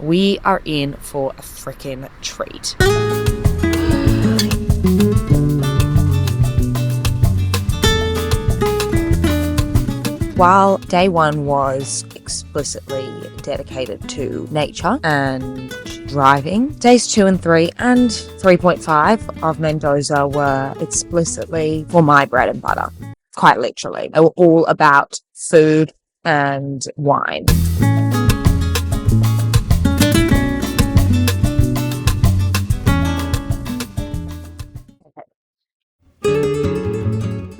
We are in for a freaking treat. While day one was explicitly dedicated to nature and driving, days 2 and 3 and 3.5 of Mendoza were explicitly for my bread and butter. Quite literally. They were all about food and wine.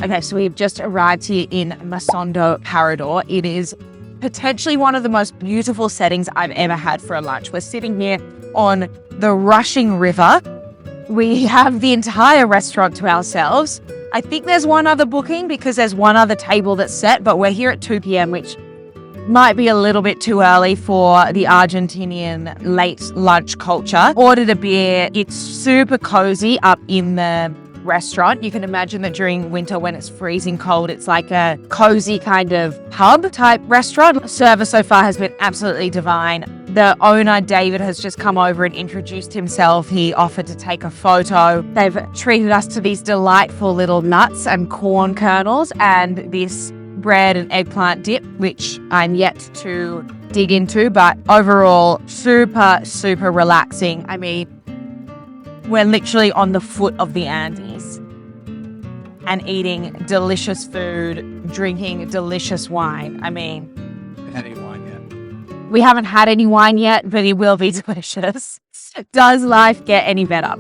Okay, so we've just arrived here in Macondo Parador. It is potentially one of the most beautiful settings I've ever had for a lunch. We're sitting here on the rushing river. We have the entire restaurant to ourselves. I think there's one other booking because there's one other table that's set, but we're here at 2 p.m, which might be a little bit too early for the Argentinian late lunch culture. Ordered a beer. It's super cozy up in the restaurant. You can imagine that during winter when it's freezing cold, it's like a cozy kind of pub type restaurant. The service so far has been absolutely divine. The owner, David, has just come over and introduced himself. He offered to take a photo. They've treated us to these delightful little nuts and corn kernels and this bread and eggplant dip, which I'm yet to dig into, but overall super, super relaxing. I mean, we're literally on the foot of the Andes and eating delicious food, drinking delicious wine. I mean, we haven't had any wine yet, but it will be delicious. Does life get any better?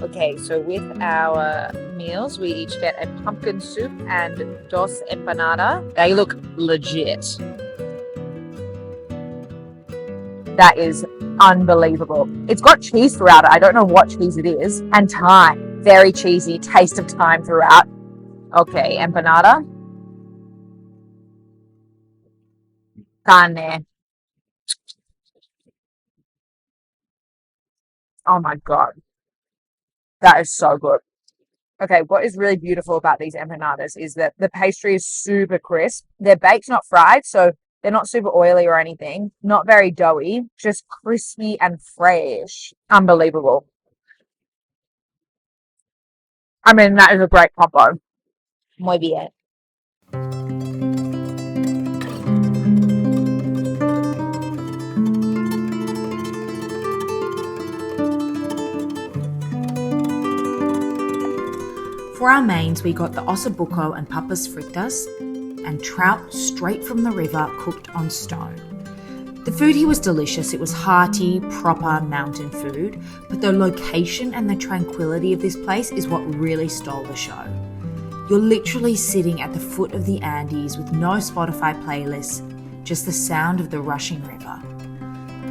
Okay, so with our meals, we each get a pumpkin soup and dos empanada. They look legit. That is unbelievable. It's got cheese throughout it. I don't know what cheese it is. And thyme. Very cheesy. Taste of thyme throughout. Okay, empanada. Carne. Oh my God. That is so good. Okay, what is really beautiful about these empanadas is that the pastry is super crisp. They're baked, not fried, so they're not super oily or anything. Not very doughy, just crispy and fresh. Unbelievable. I mean, that is a great combo. Muy bien. For our mains, we got the ossobuco and papas fritas and trout straight from the river cooked on stone. The food here was delicious. It was hearty, proper mountain food, but the location and the tranquility of this place is what really stole the show. You're literally sitting at the foot of the Andes with no Spotify playlists, just the sound of the rushing river.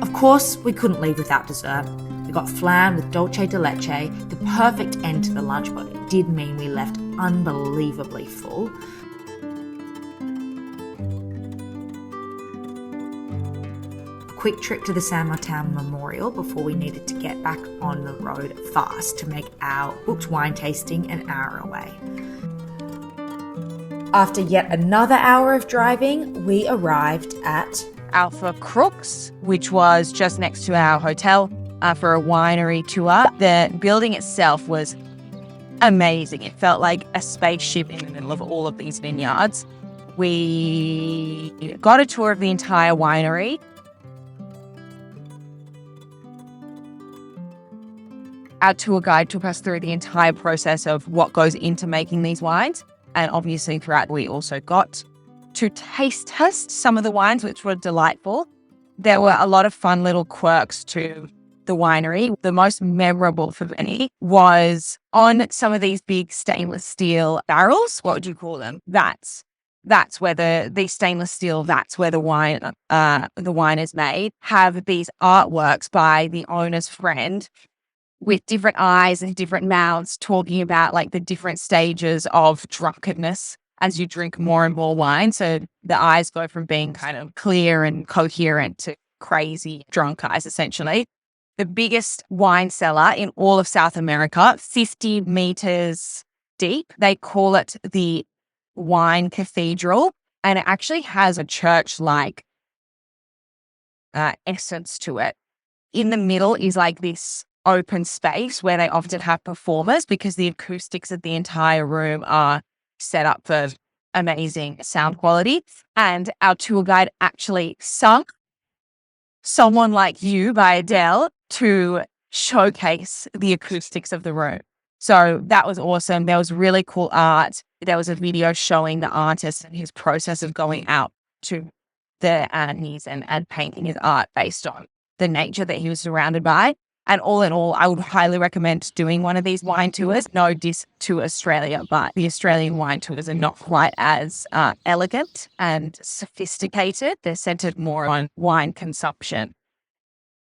Of course, we couldn't leave without dessert. We got flan with dulce de leche, the perfect end to the lunch, but it did mean we left unbelievably full. A quick trip to the San Martin Memorial before we needed to get back on the road fast to make our booked wine tasting an hour away. After yet another hour of driving, we arrived at Alfa Crux, which was just next to our hotel for a winery tour. The building itself was amazing. It felt like a spaceship in the middle of all of these vineyards. We got a tour of the entire winery. Our tour guide took us through the entire process of what goes into making these wines. And obviously throughout, we also got to taste test some of the wines, which were delightful. There were a lot of fun little quirks to the winery. The most memorable for me was on some of these big stainless steel barrels. What would you call them? That's where the stainless steel, that's where the wine is made, have these artworks by the owner's friend with different eyes and different mouths talking about like the different stages of drunkenness as you drink more and more wine. So the eyes go from being kind of clear and coherent to crazy drunk eyes, essentially. The biggest wine cellar in all of South America, 50 meters deep. They call it the Wine Cathedral, and it actually has a church-like essence to it. In the middle is like this open space where they often have performers because the acoustics of the entire room are set up for amazing sound quality. And our tour guide actually sung Someone Like You by Adele to showcase the acoustics of the room. So that was awesome. There was really cool art. There was a video showing the artist and his process of going out to the knees and painting his art based on the nature that he was surrounded by. And all in all, I would highly recommend doing one of these wine tours. No diss to Australia, but the Australian wine tours are not quite as elegant and sophisticated. They're centered more on wine consumption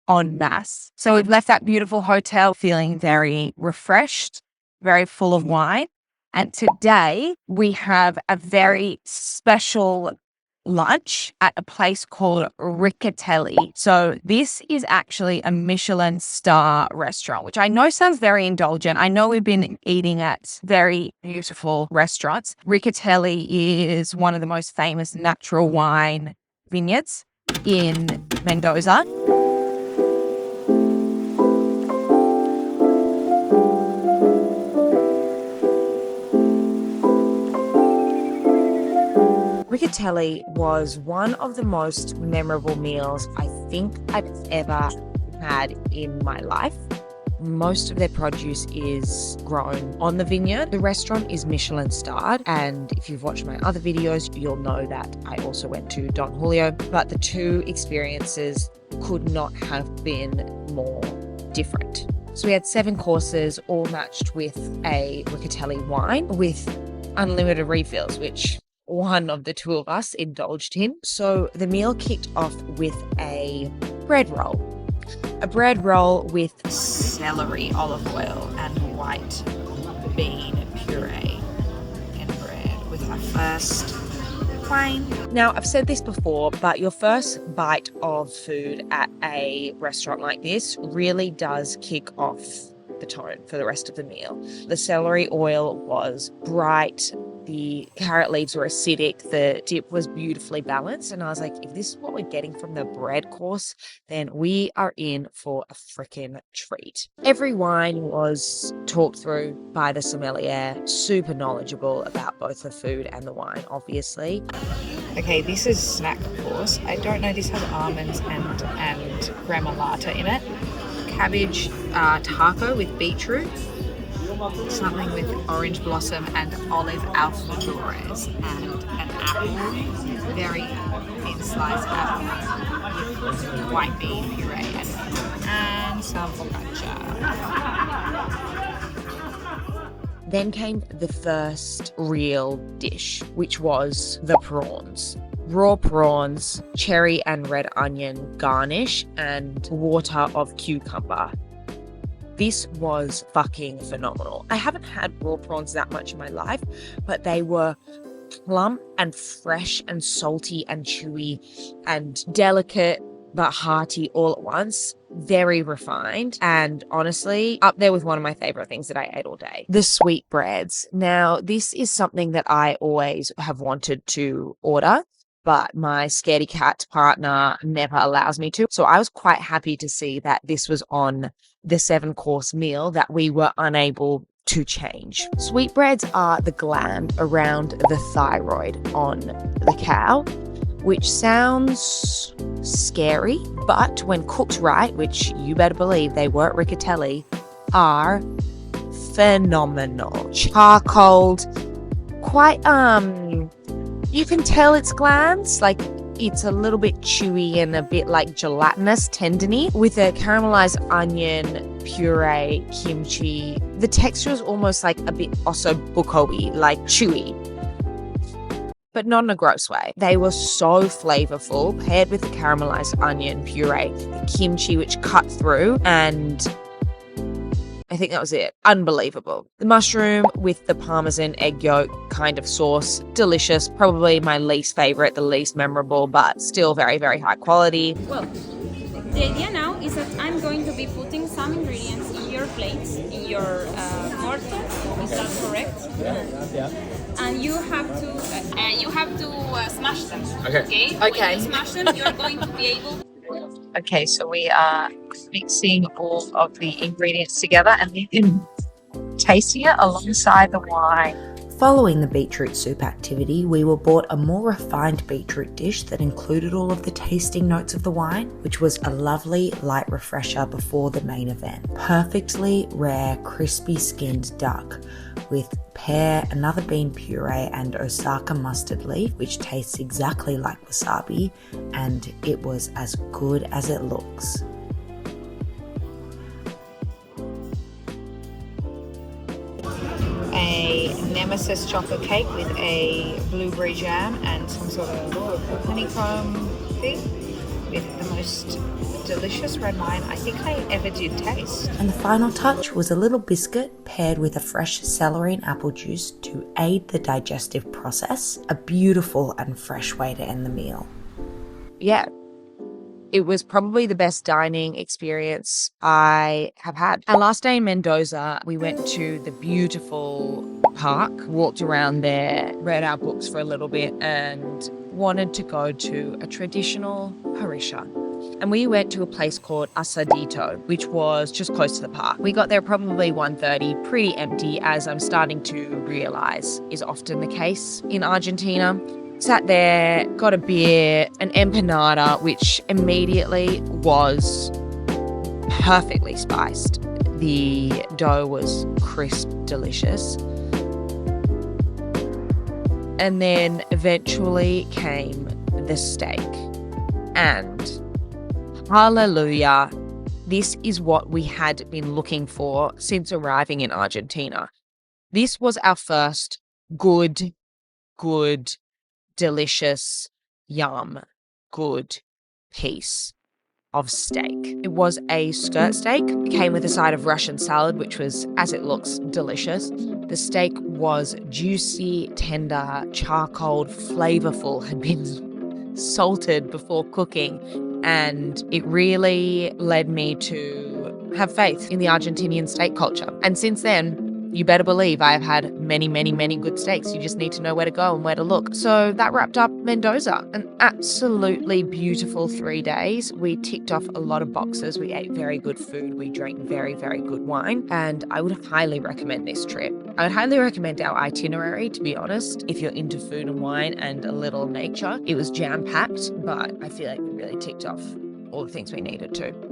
en masse. So we've left that beautiful hotel feeling very refreshed, very full of wine. And today we have a very special lunch at a place called Riccitelli. So this is actually a Michelin star restaurant, which I know sounds very indulgent. I know we've been eating at very beautiful restaurants. Riccitelli is one of the most famous natural wine vineyards in Mendoza. Riccitelli was one of the most memorable meals I think I've ever had in my life. Most of their produce is grown on the vineyard. The restaurant is Michelin starred, and if you've watched my other videos, you'll know that I also went to Don Julio, but the two experiences could not have been more different. So we had 7 courses, all matched with a Riccitelli wine with unlimited refills, which one of the 2 of us indulged in. So the meal kicked off with a bread roll. A bread roll with celery, olive oil, and white bean puree and bread with our first wine. Now, I've said this before, but your first bite of food at a restaurant like this really does kick off the tone for the rest of the meal. The celery oil was bright. The carrot leaves were acidic. The dip was beautifully balanced. And I was like, if this is what we're getting from the bread course, then we are in for a freaking treat. Every wine was talked through by the sommelier, super knowledgeable about both the food and the wine, obviously. Okay, this is snack course. I don't know, this has almonds and gremolata in it. Cabbage taco with beetroot. Something with orange blossom and olive Alfa Crux and an apple, very thin sliced apple with white bean puree and some focaccia. Then came the first real dish, which was the prawns. Raw prawns, cherry and red onion garnish, and water of cucumber. This was fucking phenomenal. I haven't had raw prawns that much in my life, but they were plump and fresh and salty and chewy and delicate but hearty all at once. Very refined, and honestly, up there with one of my favorite things that I ate all day. The sweetbreads. Now, this is something that I always have wanted to order, but my scaredy cat partner never allows me to. So I was quite happy to see that this was on the 7-course meal that we were unable to change. Sweetbreads are the gland around the thyroid on the cow, which sounds scary, but when cooked right, which you better believe they were at Riccitelli, are phenomenal. Charcoaled, quite, you can tell it's glands, like it's a little bit chewy and a bit like gelatinous, tendony, with a caramelized onion, puree, kimchi. The texture is almost like a bit ossobuco-y, like chewy, but not in a gross way. They were so flavorful, paired with the caramelized onion puree, the kimchi which cut through, and I think that was it. Unbelievable. The mushroom with the parmesan egg yolk kind of sauce, delicious. Probably my least favorite, the least memorable, but still very, very high quality. Well, the idea now is that I'm going to be putting some ingredients in your plates, in your mortar. Is that correct? Yeah. And you have to smash them. Okay. Okay. When you smash them, you're going to be able Okay, so we are mixing all of the ingredients together and then tasting it alongside the wine. Following the beetroot soup activity, we were bought a more refined beetroot dish that included all of the tasting notes of the wine, which was a lovely light refresher before the main event. Perfectly rare, crispy skinned duck with pear, another bean puree, and Osaka mustard leaf, which tastes exactly like wasabi, and it was as good as it looks. A nemesis chocolate cake with a blueberry jam and some sort of honeycomb thing with the most delicious red wine I think I ever did taste. And the final touch was a little biscuit paired with a fresh celery and apple juice to aid the digestive process. A beautiful and fresh way to end the meal. Yeah, it was probably the best dining experience I have had. Our last day in Mendoza, we went to the beautiful park, walked around there, read our books for a little bit, and wanted to go to a traditional parrilla. And we went to a place called Asadito, which was just close to the park. We got there probably 1:30, pretty empty, as I'm starting to realize is often the case in Argentina. Sat there, got a beer, an empanada, which immediately was perfectly spiced. The dough was crisp, delicious. And then eventually came the steak. And hallelujah, this is what we had been looking for since arriving in Argentina. This was our first good, delicious, good piece of steak. It was a skirt steak. It came with a side of Russian salad, which was, as it looks, delicious. The steak was juicy, tender, charcoal, flavorful, had been salted before cooking, and it really led me to have faith in the Argentinian steak culture. And since then, you better believe I have had many good steaks. You just need to know where to go and where to look. So that wrapped up Mendoza. An absolutely beautiful 3 days. We ticked off a lot of boxes. We ate very good food. We drank very good wine. And I would highly recommend this trip. I would highly recommend our itinerary, to be honest, if you're into food and wine and a little nature. It was jam-packed, but I feel like we really ticked off all the things we needed to.